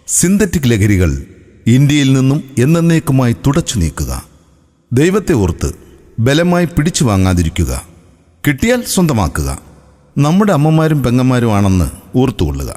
Synthetic ലഹരികൾ ഇന്ത്യയിൽ നിന്നും എന്നേക്കുമായി തുടച്ചു നീക്കുക. ദൈവത്തെ ഓർത്ത് ബലമായി പിടിച്ചു വാങ്ങാതിരിക്കുക. കിട്ടിയാൽ സ്വന്തമാക്കുക. നമ്മുടെ അമ്മമാരും പെങ്ങന്മാരും ആണെന്ന് ഓർത്തുകൊള്ളുക.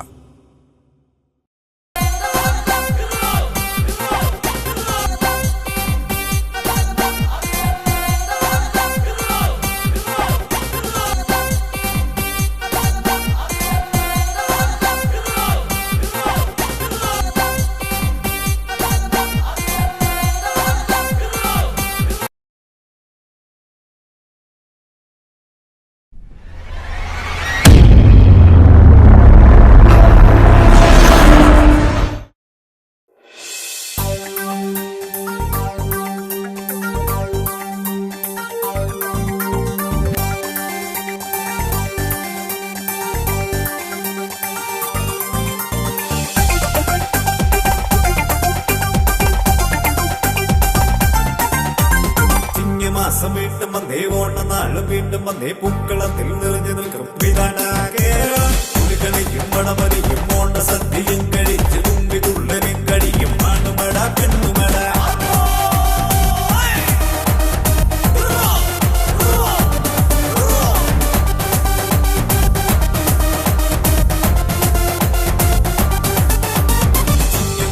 മാസം വീണ്ടും വന്നേ, ഓണനാളും വീണ്ടും വന്നേ, പൂക്കളത്തിൽ നിറഞ്ഞു നിൽക്കും കളിയും മണമരിയും ഓണ സദ്യയും കഴിച്ച് തുമ്പി തുള്ളനും കഴിയും ആണുമട പെണ്ണുമട.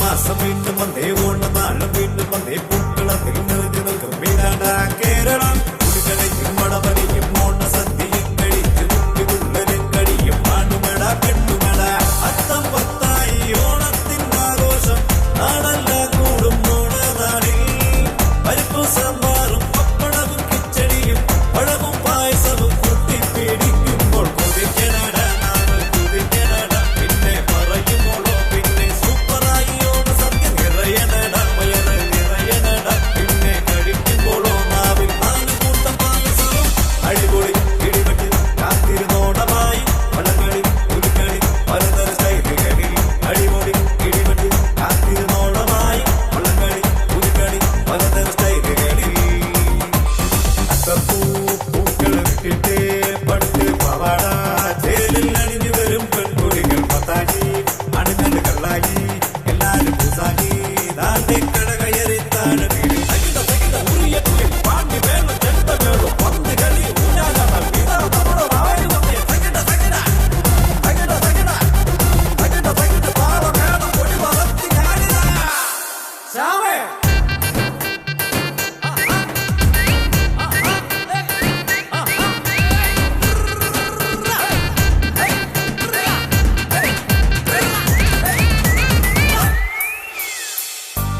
മാസം വീണ്ടും വന്നേ, ഓണനാളും വീണ്ടും വന്നേ, പൂക്കളത്തിൽ നിറഞ്ഞു നിൽക്കും കേരളം കുടികളിയും മണമരിയും ഓണ സദ്യയും കഴിച്ച് തുമ്പി തുള്ളനും കഴിയും ആണുമട പെണ്ണുമട. അത്തം പത്തായി ഓണത്തിന്റെ ആഘോഷം നാടെല്ലാം കൂടും ഓണനാളിൽ. പരിപ്പും സാമ്പാറും പപ്പടവും കിച്ചടിയും പഴവും പായസവും കുത്തിപ്പിടിക്കുമ്പോൾ കുതിക്കണട നാട് കുതിക്കണട. പിന്നെ പറയുമ്പോഴോ പിന്നെ സൂപ്പറായി ഓണ സദ്യ നിറയണട വയറ് നിറയണട. പിന്നെ കഴിക്കുമ്പോഴോ നാവിൽ നാല് കൂട്ടം പായസവും അടിപൊളി ഇടിവെട്ടി കാത്തിരുന്നോണമായി വള്ളംകളി പുലിക്കളി പലതര സ്റ്റൈലുകളിൽ. അടിപൊളി ഇടിവെട്ടി കാത്തിരുന്നോണമായി വള്ളംകളി പുലിക്കളി പലതര സ്റ്റൈലുകളിൽ. അത്തപ്പൂ പൂക്കൾ വിട്ടിട്ട് പട്ട് പവാട ചേലിൽ അണിഞ്ഞു വരും പെൺകുടികൾ പത്താഴി അണിഞ്ഞത് കള്ളായി എല്ലാരും പൂസാകി താണ്ടി കട കയറി താഴെ വീട് തകിട തകിട ഉറിയ കുയിൽ പാണ്ടി വേണം ചെണ്ട വേണം പന്ത് കളി ഊഞ്ഞാലാട ഇതാ നമ്മുടെ വായു നമ്മെ തകിട തകിട തകിട തകിട തകിട തകിട പാട വേണം പൊടി വളർത്തി കാണിത ശ്യാമേ.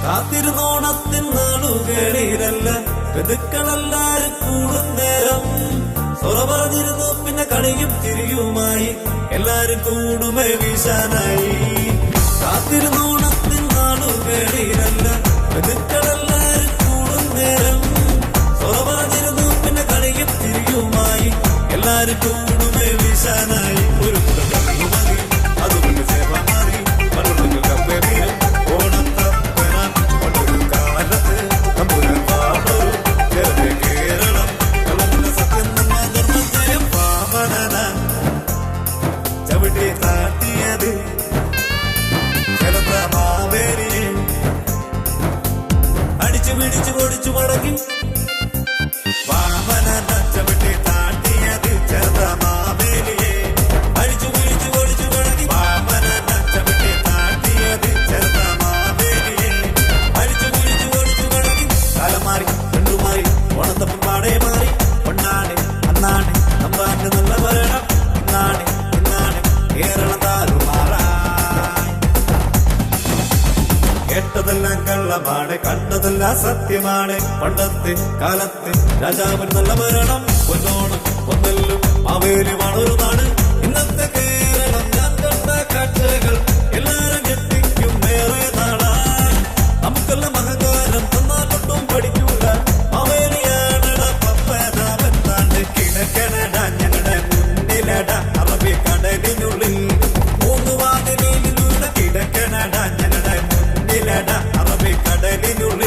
കാത്തിരുന്നോണത്തിൻ നാളുകളിലല്ല ബന്ധുക്കളെല്ലാരും കൂടും നേരം സൊറ പറഞ്ഞിരുന്നു. പിന്നെ കളിയും ചിരിയുമായി എല്ലാരും കൂടുമേ വീശാനായി. കാത്തിരുന്നോണത്തിൻ നാളുകളിലല്ല ബന്ധുക്കളെല്ലാരും കൂടും നേരം സൊറ പറഞ്ഞിരുന്നു. പിന്നെ കളിയും ചിരിയുമായി എല്ലാരും കൂടുമേ വീശാനായി. ഒരു മതി അതുകൊണ്ട് സേവ മാറി പലർക്കും കപ്പേറിയും ഓണത്തപ്പനാൻ പണ്ടൊരു കാലത്ത് തമ്പുരാൻ പാടൊരു ചെറിയ കേരളം കളഞ്ഞ സത്യം ധർമ്മജയം പാവനന ചവിട്ടി താട്ടിയത് ചെറുത്ത മാവേലിയെ അടിച്ചു പിടിച്ചു പൊടിച്ചു മടക്കി വാമനന ചവിട്ടി താട്ടിയത് ചെറുത്ത മാവേലിയെ അടിച്ചു പിടിച്ചു പൊടിച്ചു മടക്കി വാമനന ചവിട്ടി താട്ടിയത് ചെറുത്ത മാവേലിയെ അടിച്ചു പിടിച്ചു പൊടിച്ചു മടക്കി. കാലം മാറി രണ്ടുമാറി ഓണത്തപ്പം പാടേ മാറി. പൊന്നാണ് അന്നാണ് നമ്പാന്റെ നല്ല ഭരണം. ഇന്നാണ് ഇന്നാണ് കേരളം താറുമാറായി. കേട്ടതെല്ലാം കള്ളമാണ് കണ്ടതെല്ലാം സത്യമാണ്. പണ്ടത്തെ കാലത്ത് രാജാവിന് നല്ല ഭരണം. പൊന്നോണം പൊന്നെല്ലും മാവേലിയുമാണ് ഒരു നാട്. ഇന്നത്തെ കേരളം ഞാൻ കണ്ട കാഴ്ചകൾ എല്ലാരും ഞെട്ടിക്കും വേറെ നാടായി. നമുക്കെല്ലാം അഹങ്കാരം തന്നാലൊട്ടും പഠിക്കൂല. മാവേലിയാണട പപ്പരാമൻ താണ്ട് കിടക്കണട ഞങ്ങളുടെ മുന്നിലട അറബി കടലിനുള്ളിൽ. മൂന്ന് വാതിലിലൂടെ കിടക്കണട ഞങ്ങളുടെ മുന്നിലട അറബി കടലിനുള്ളിൽ.